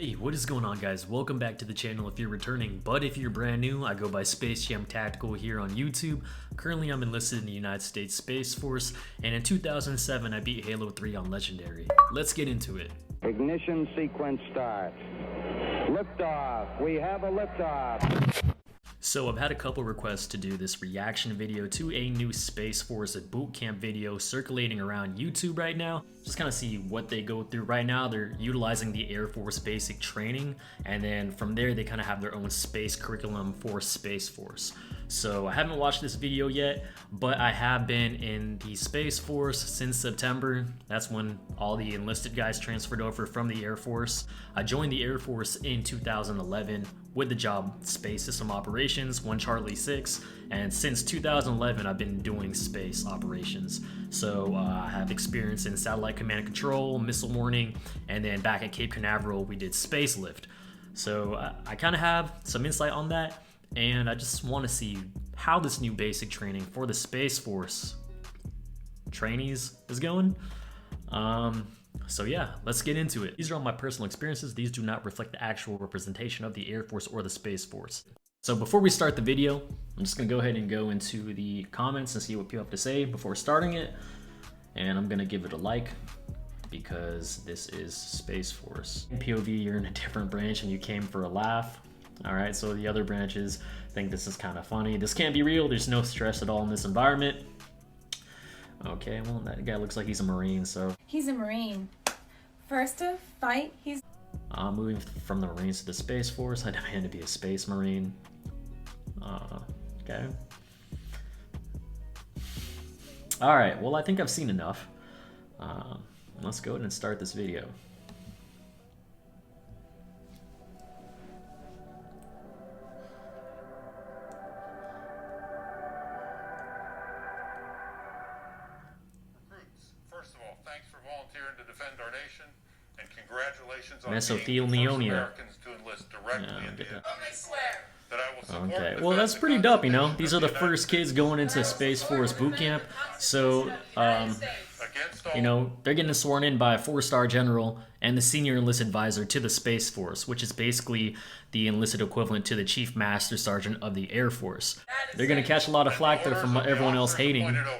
Hey, what is going on, guys? Welcome back to the channel if you're returning, but if you're brand new, I go by Space Jam Tactical here on YouTube. Currently, I'm enlisted in the United States Space Force, and in 2007, I beat Halo 3 on Legendary. Let's get into it. Ignition sequence start. Liftoff. We have a liftoff. So I've had a couple requests to do this reaction video to a new Space Force boot camp video circulating around YouTube right now. Just kind of see what they go through right now. They're utilizing the Air Force basic training, and then from there they kind of have their own space curriculum for Space Force. So I haven't watched this video yet, but I have been in the Space Force since September. That's when all the enlisted guys transferred over from the Air Force. I joined the Air Force in 2011 with the job Space System Operations, 1 Charlie 6, and since 2011 I've been doing space operations. So I have experience in satellite command and control, missile warning, and then back at Cape Canaveral we did space lift. So I kind of have some insight on that, and I just want to see how this new basic training for the Space Force trainees is going. So yeah, let's get into it. These are all my personal experiences. These do not reflect the actual representation of the Air Force or the Space Force. So before we start the video, I'm just gonna go ahead and go into the comments and see what people have to say before starting it. And I'm gonna give it a like because this is Space Force. In POV, you're in a different branch and you came for a laugh. All right, so the other branches think this is kind of funny. This can't be real. There's no stress at all in this environment. Okay, well, that guy looks like he's a Marine, so. He's a Marine. First to fight, he's... Moving from the Marines to the Space Force, I demand to be a Space Marine. Okay. All right, well, I think I've seen enough. Let's go ahead and start this video. First of all, thanks for volunteering to defend our nation, and congratulations on Mesothelioma. being the first Americans to enlist directly into it. That I will support Okay, and well, defend that's the pretty dope, you know? Constitution These are of the United first kids going into Space Force boot camp, so, Against all you know, they're getting sworn in by a 4-star general and the senior enlisted advisor to the Space Force, which is basically the enlisted equivalent to the Chief Master Sergeant of the Air Force. They're gonna catch a lot of flack there from everyone else hating. appointed over me.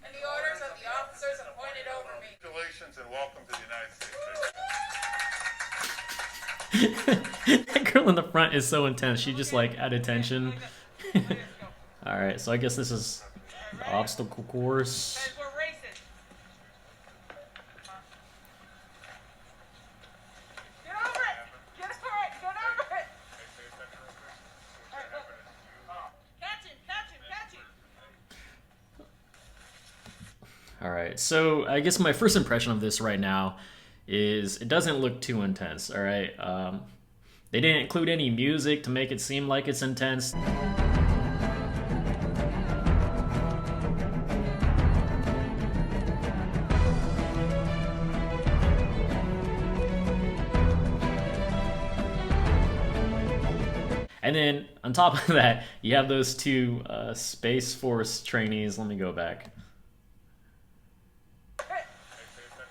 And the orders of the officers appointed over me. Congratulations and welcome to the United States. That girl in the front is so intense. She just like at attention. All right, so I guess this is the obstacle course. As we're racing. Get over it! Get over it! Get over it! Catch him! Catch him! Catch him! All right, so I guess my first impression of this right now is it doesn't look too intense. All right, they didn't include any music to make it seem like it's intense. And then on top of that, you have those two Space Force trainees. Let me go back.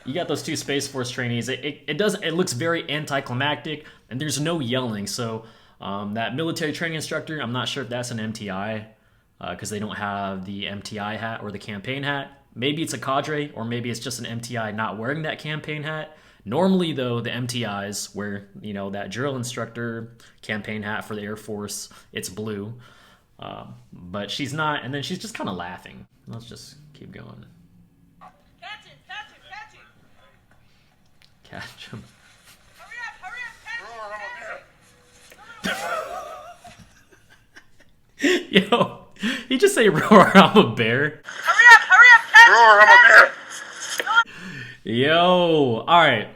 You got those two Space Force trainees. It looks very anticlimactic, and there's no yelling. So that military training instructor, I'm not sure if that's an MTI because they don't have the MTI hat or the campaign hat. Maybe it's a cadre, or maybe it's just an MTI not wearing that campaign hat. Normally, though, the MTIs wear, you know, that drill instructor campaign hat for the Air Force. It's blue, but she's not. And then she's just kind of laughing. Let's just keep going. Catch him! Catch him! Catch him! Catch him. Hurry up! Hurry up! Catch him! Yo, he just say roar, I'm a bear. Hurry up! Hurry up! Catch him! Roar, I'm a bear. Yo, all right.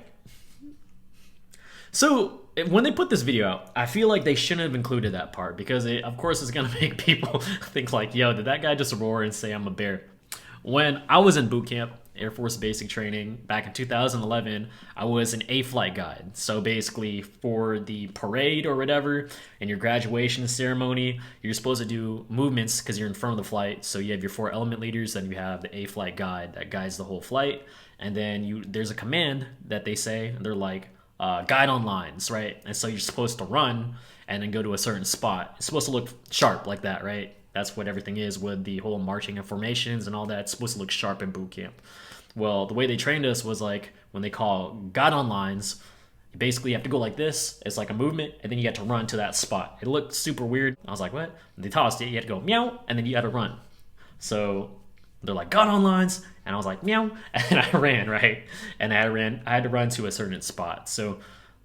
So when they put this video out, I feel like they shouldn't have included that part because it, of course, it's gonna make people think like, yo, did that guy just roar and say I'm a bear? When I was in boot camp, Air Force basic training back in 2011, I was an A-flight guide. So basically for the parade or whatever, in your graduation ceremony, you're supposed to do movements because you're in front of the flight. So you have your 4 element leaders, then you have the A-flight guide that guides the whole flight. And then there's a command that they say, and they're like, guide on lines, right? And so you're supposed to run and then go to a certain spot. It's supposed to look sharp like that, right? That's what everything is with the whole marching and formations and all that. It's supposed to look sharp in boot camp. Well, the way they trained us was like when they call guide on lines, you basically have to go like this. It's like a movement, and then you had to run to that spot. It looked super weird. I was like, what? And they taught us it. You had to go meow, and then you had to run. So they're like, guide on lines, and I was like, meow, and I ran, right? And I had to run to a certain spot. So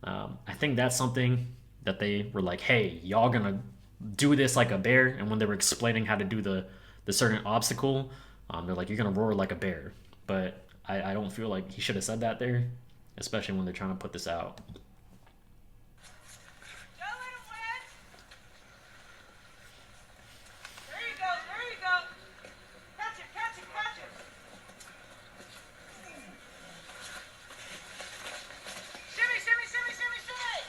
I think that's something that they were like, hey, y'all gonna do this like a bear. And when they were explaining how to do the certain obstacle, they're like, you're gonna roar like a bear. But I don't feel like he should have said that there, especially when they're trying to put this out. Go, little Wes. There you go, there you go. Catch it, catch it, catch it. Shimmy, shimmy, shimmy, shimmy, shimmy.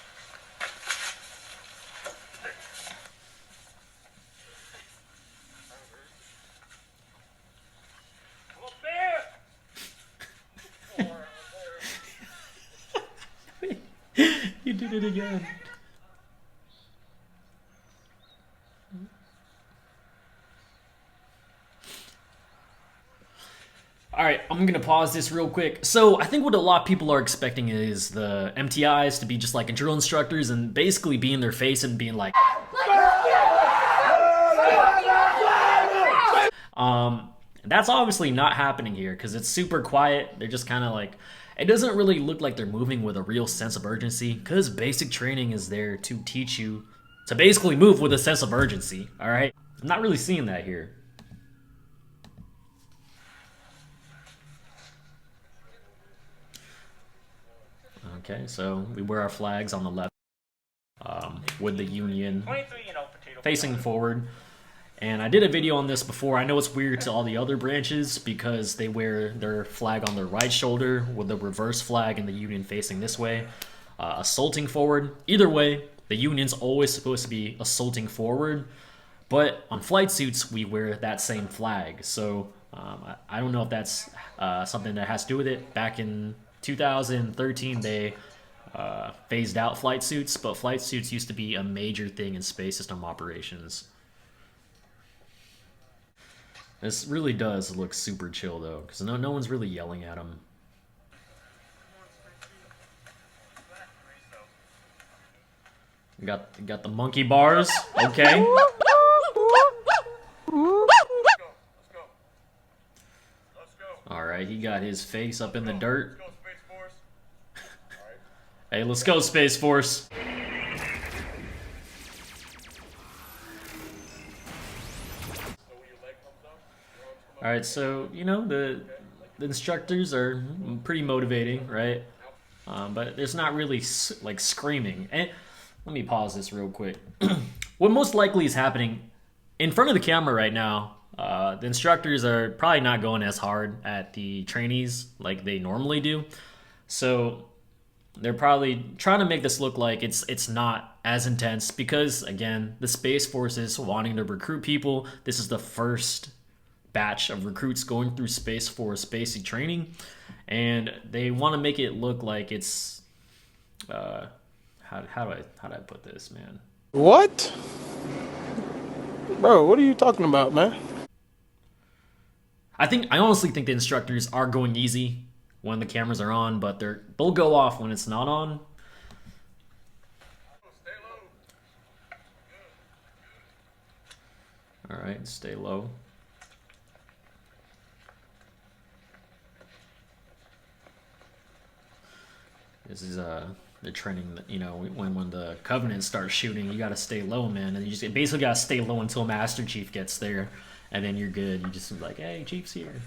Little bear. You did it again. All right, I'm gonna pause this real quick. So I think what a lot of people are expecting is the MTIs to be just like drill instructors and basically be in their face and being like, that's obviously not happening here because it's super quiet. They're just kind of like, it doesn't really look like they're moving with a real sense of urgency because basic training is there to teach you to basically move with a sense of urgency. All right, I'm not really seeing that here. Okay, so we wear our flags on the left with the Union facing forward. And I did a video on this before. I know it's weird to all the other branches because they wear their flag on their right shoulder with the reverse flag and the Union facing this way, assaulting forward. Either way, the Union's always supposed to be assaulting forward, but on flight suits, we wear that same flag. So I don't know if that's something that has to do with it. Back in 2013, they phased out flight suits, but flight suits used to be a major thing in space system operations. This really does look super chill though, because no one's really yelling at him. Got the monkey bars. Okay. All right, he got his face up in the dirt. Hey, let's go, Space Force. All right, so you know the instructors are pretty motivating, right? But there's not really like screaming. And let me pause this real quick. What most likely is happening in front of the camera right now, the instructors are probably not going as hard at the trainees like they normally do. So they're probably trying to make this look like it's not as intense because, again, the Space Force is wanting to recruit people. This is the first batch of recruits going through Space Force basic training, and they want to make it look like it's how do I put this, man? What? Bro, what are you talking about, man? I honestly think the instructors are going easy when the cameras are on, but they'll go off when it's not on. All right, stay low. This is the training that, you know, when the Covenant starts shooting, you gotta stay low, man, and you just basically gotta stay low until Master Chief gets there, and then you're good. You just be like, hey, Chief's here.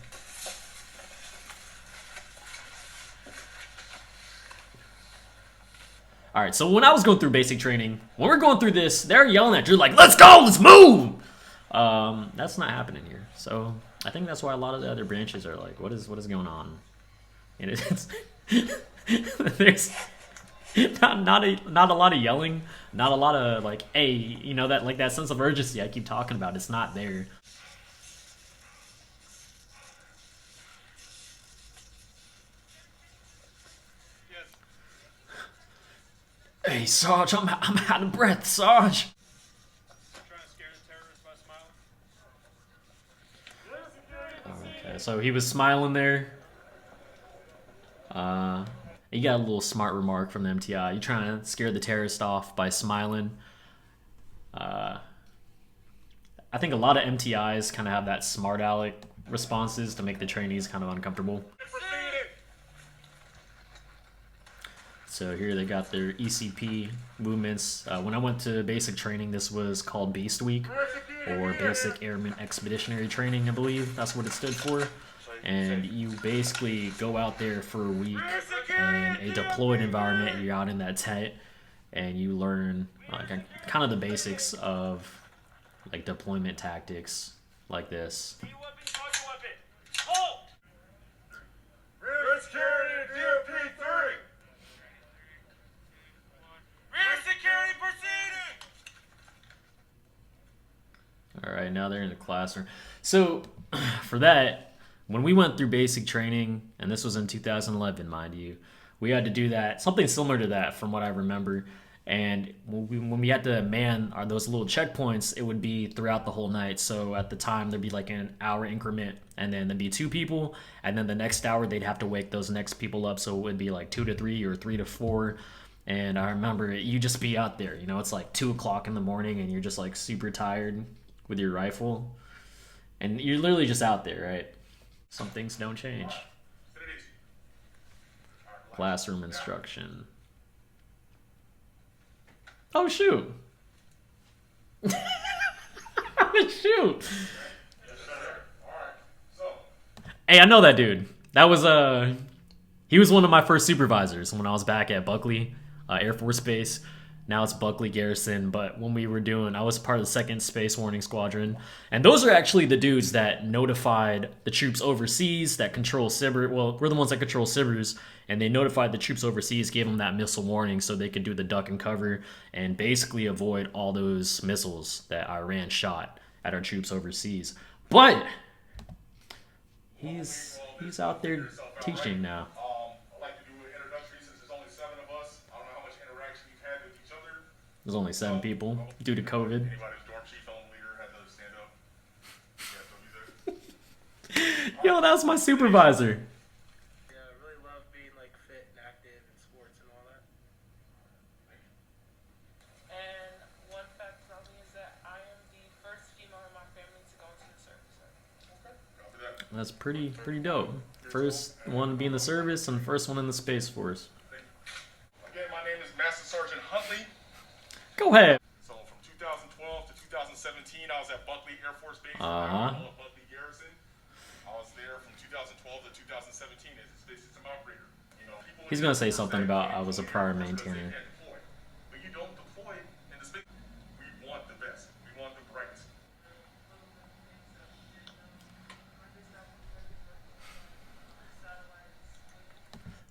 All right, so when I was going through basic training, when we're going through this, they're yelling at you like, let's go, let's move! That's not happening here. So I think that's why a lot of the other branches are like, what is going on? And it's there's not a lot of yelling, not a lot of like, hey, you know, that like that sense of urgency I keep talking about. It's not there. Hey, Sarge, I'm out of breath, Sarge. Trying to scare the terrorists by smiling. Okay, so he was smiling there. He got a little smart remark from the MTI. You trying to scare the terrorist off by smiling. I think a lot of MTIs kind of have that smart aleck responses to make the trainees kind of uncomfortable. So here they got their ECP movements. When I went to basic training, this was called Beast Week, or Basic Airman Expeditionary Training, I believe. That's what it stood for. And you basically go out there for a week in a deployed environment. You're out in that tent, and you learn kind of the basics of like deployment tactics like this. Rear security to DOP 3. Rear security proceeding! All right, now they're in the classroom. So for that, when we went through basic training, and this was in 2011, mind you, we had to do that, something similar to that from what I remember. And when we had to man those little checkpoints, it would be throughout the whole night. So at the time, there'd be like an hour increment, and then there'd be 2 people. And then the next hour, they'd have to wake those next people up. So it would be like 2 to 3 or 3 to 4. And I remember you just be out there, you know, it's like 2 o'clock in the morning, and you're just like super tired with your rifle. And you're literally just out there, right? Some things don't change. Classroom instruction. Oh, shoot. Shoot. Hey, I know that dude. That was, he was one of my first supervisors when I was back at Buckley Air Force Base. Now it's Buckley Garrison, but when we were I was part of the 2nd Space Warning Squadron. And those are actually the dudes that notified the troops overseas that control SIBR. Well, we're the ones that control SIBRs, and they notified the troops overseas, gave them that missile warning so they could do the duck and cover and basically avoid all those missiles that Iran shot at our troops overseas. But he's out there teaching now. There's only 7 people due to COVID. Anybody's dorm chief, film leader had to stand up. Yeah, so Yo, that was my supervisor. Yeah, I really love being like fit and active in sports and all that. And one fact about me is that I am the first female in my family to go into the service. copy that. That's pretty dope. First one to be in the service and first one in the Space Force. Again, my name is Master Sergeant Huntley. Go ahead. So from 2012 to 2017, I was at Buckley Air Force Base. Buckley Garrison. I was there from 2012 to 2017 as a space system operator. You know, He's gonna say something about I was a prior maintainer. But you don't deploy in the space. We want the best. We want the brightest.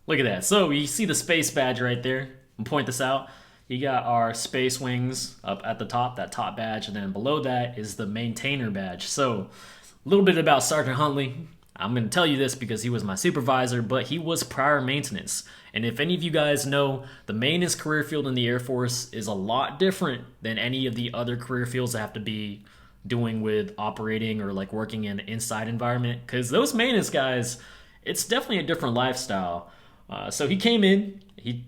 Look at that. So you see the space badge right there. I'll point this out. You got our space wings up at the top, that top badge, and then below that is the maintainer badge. So a little bit about Sergeant Huntley. I'm going to tell you this because he was my supervisor, but he was prior maintenance. And if any of you guys know, the maintenance career field in the Air Force is a lot different than any of the other career fields that have to be doing with operating or like working in an inside environment. Because those maintenance guys, it's definitely a different lifestyle. So he came in, he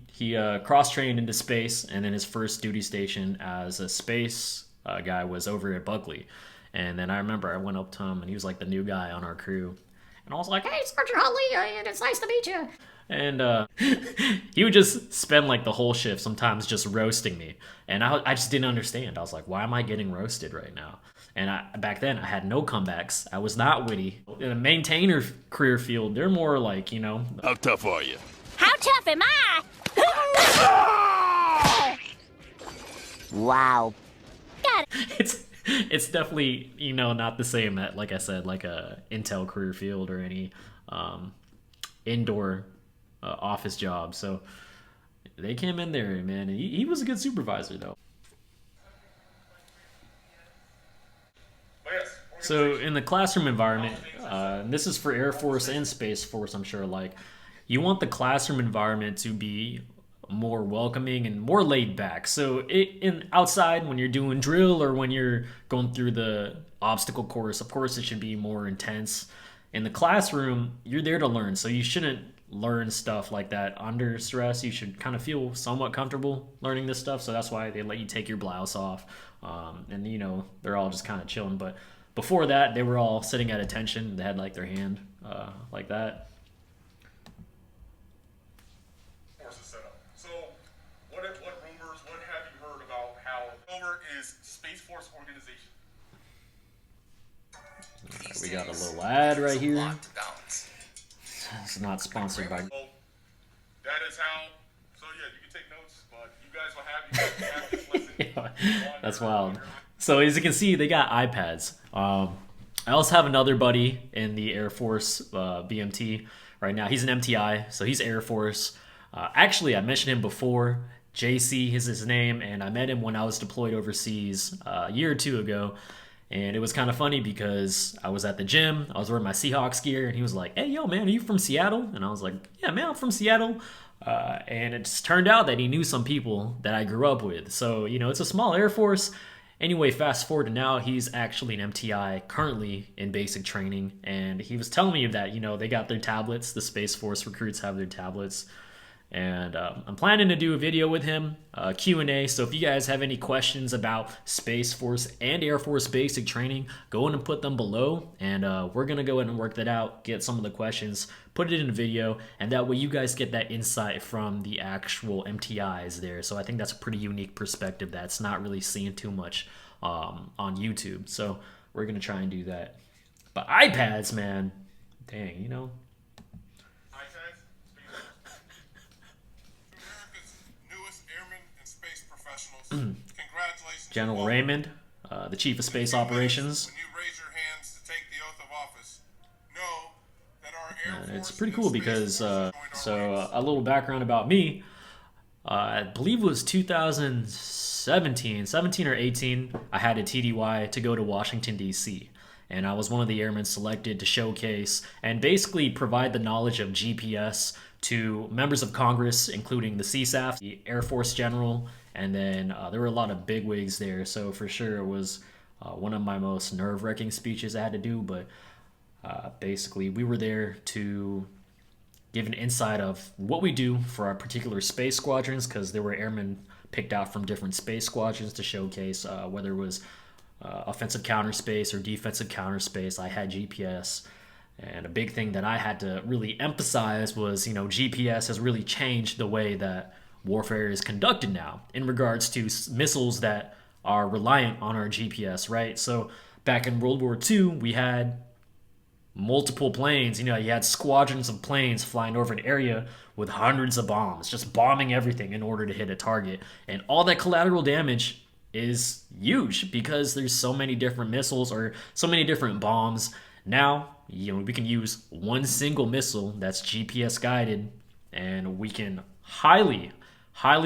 cross-trained into space, and then his first duty station as a space guy was over at Buckley. And then I remember I went up to him, and he was like the new guy on our crew. And I was like, "Hey, Sergeant Huntley, it's nice to meet you." And he would just spend like the whole shift sometimes just roasting me. And I just didn't understand. I was like, why am I getting roasted right now? And back then, I had no comebacks. I was not witty. In a maintainer career field, they're more like, you know... How tough are you? How tough am I? Wow. Got it. It's definitely, you know, not the same at, like I said, like a Intel career field or any indoor office job. So they came in there, man. And he was a good supervisor, though. So in the classroom environment, this is for Air Force and Space Force, I'm sure, like, you want the classroom environment to be more welcoming and more laid back. So in outside when you're doing drill or when you're going through the obstacle course, of course it should be more intense. In the classroom, you're there to learn, so you shouldn't learn stuff like that under stress. You should kind of feel somewhat comfortable learning this stuff, so that's why they let you take your blouse off. And you know, they're all just kind of chilling. But before that, they were all sitting at attention. They had like their hand like that. Forces set up. So, what rumors? What have you heard about how Silver is Space Force organization? We got a little ad right here. It's not sponsored by. So that is how. So yeah, you can take notes, but you guys will have this lesson. Yeah, that's wild. So as you can see, they got iPads. I also have another buddy in the Air Force BMT right now. He's an MTI, so he's Air Force. Actually, I mentioned him before. JC is his name, and I met him when I was deployed overseas a year or two ago. And it was kind of funny because I was at the gym, I was wearing my Seahawks gear, and he was like, "Hey, yo, man, are you from Seattle?" And I was like, "Yeah, man, I'm from Seattle." And it just turned out that he knew some people that I grew up with. So, you know, it's a small Air Force. Anyway, fast forward to now, he's actually an MTI, currently in basic training. And he was telling me that, you know, they got their tablets. The Space Force recruits have their tablets. And I'm planning to do a video with him, Q&A. So if you guys have any questions about Space Force and Air Force basic training, go in and put them below. And we're going to go ahead and work that out, get some of the questions, put it in a video. And that way you guys get that insight from the actual MTIs there. So I think that's a pretty unique perspective that's not really seen too much on YouTube. So we're going to try and do that. But iPads, man, dang, you know. Congratulations, General Raymond, the Chief of Space Operations. When you raise your hands to take the oath of office, know that our Air Force it's pretty cool because, so a little background about me. I believe it was 17 or 18, I had a TDY to go to Washington, D.C. And I was one of the airmen selected to showcase and basically provide the knowledge of GPS to members of Congress, including the CSAF, the Air Force General, and then there were a lot of bigwigs there. So for sure it was one of my most nerve-wracking speeches I had to do. But basically we were there to give an insight of what we do for our particular space squadrons, because there were airmen picked out from different space squadrons to showcase whether it was offensive counter space or defensive counter space. I had GPS. And a big thing that I had to really emphasize was, you know, GPS has really changed the way that warfare is conducted now in regards to missiles that are reliant on our GPS, right? So back in World War II, we had multiple planes. You know, you had squadrons of planes flying over an area with hundreds of bombs, just bombing everything in order to hit a target. And all that collateral damage is huge because there's so many different missiles or so many different bombs. Now, you know, we can use one single missile that's GPS guided, and we can highly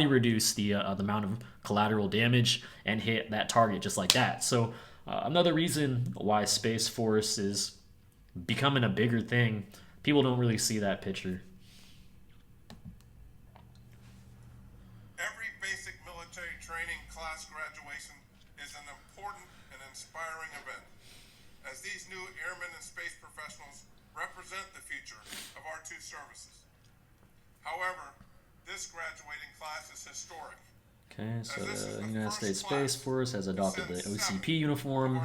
reduce the amount of collateral damage and hit that target just like that. So another reason why Space Force is becoming a bigger thing, people don't really see that picture. Every basic military training class graduation is an important and inspiring event, as these new airmen and space professionals represent the future of our two services. However, this graduating class is historic. Okay, so the United States Space Force has adopted the OCP uniform.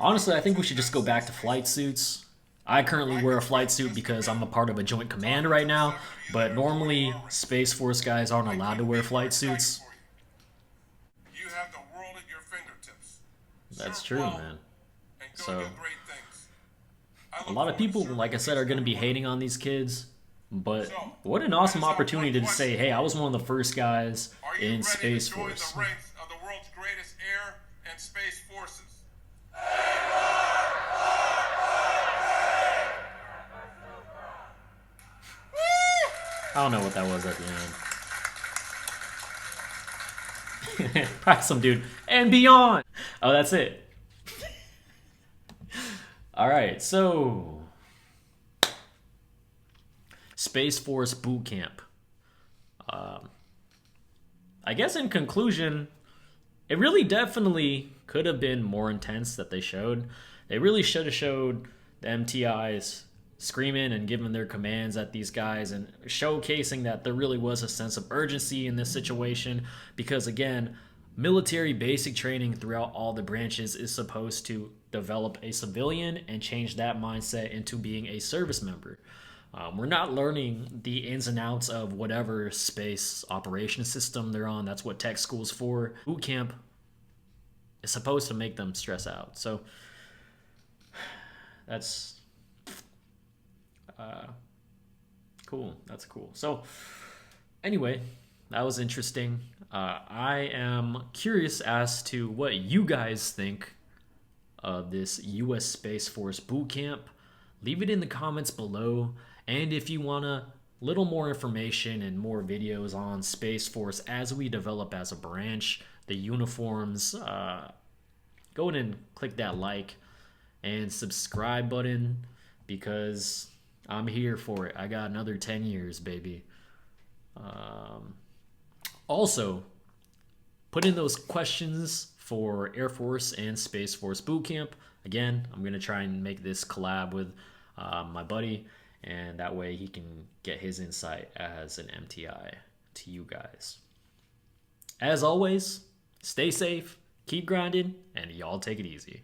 Honestly, I think we should just go back to flight suits. I currently wear a flight suit because I'm a part of a joint command right now, but normally Space Force guys aren't allowed to wear flight suits. You have the world at your fingertips. That's true, man. So a lot of people, like I said, are going to be hating on these kids, but what an awesome opportunity to say, hey, I was one of the first guys in Space Force. The ranks of the world's greatest air and space forces. I don't know what that was at the end. Probably some dude. And beyond. Oh, that's it. All right, so Space Force Boot Camp. I guess in conclusion, it really definitely could have been more intense that they showed. They really should have showed the MTIs screaming and giving their commands at these guys and showcasing that there really was a sense of urgency in this situation, because again, military basic training throughout all the branches is supposed to develop a civilian and change that mindset into being a service member. We're not learning the ins and outs of whatever space operation system they're on. That's what tech school's for. Boot camp is supposed to make them stress out. So that's cool. That's cool. So anyway, that was interesting. I am curious as to what you guys think of this U.S. Space Force boot camp. Leave it in the comments below. And if you want a little more information and more videos on Space Force as we develop as a branch, the uniforms, go in and click that like and subscribe button, because I'm here for it. I got another 10 years, baby. Also, put in those questions for Air Force and Space Force boot camp. Again, I'm going to try and make this collab with my buddy, and that way he can get his insight as an MTI to you guys. As always, stay safe, keep grinding, and y'all take it easy.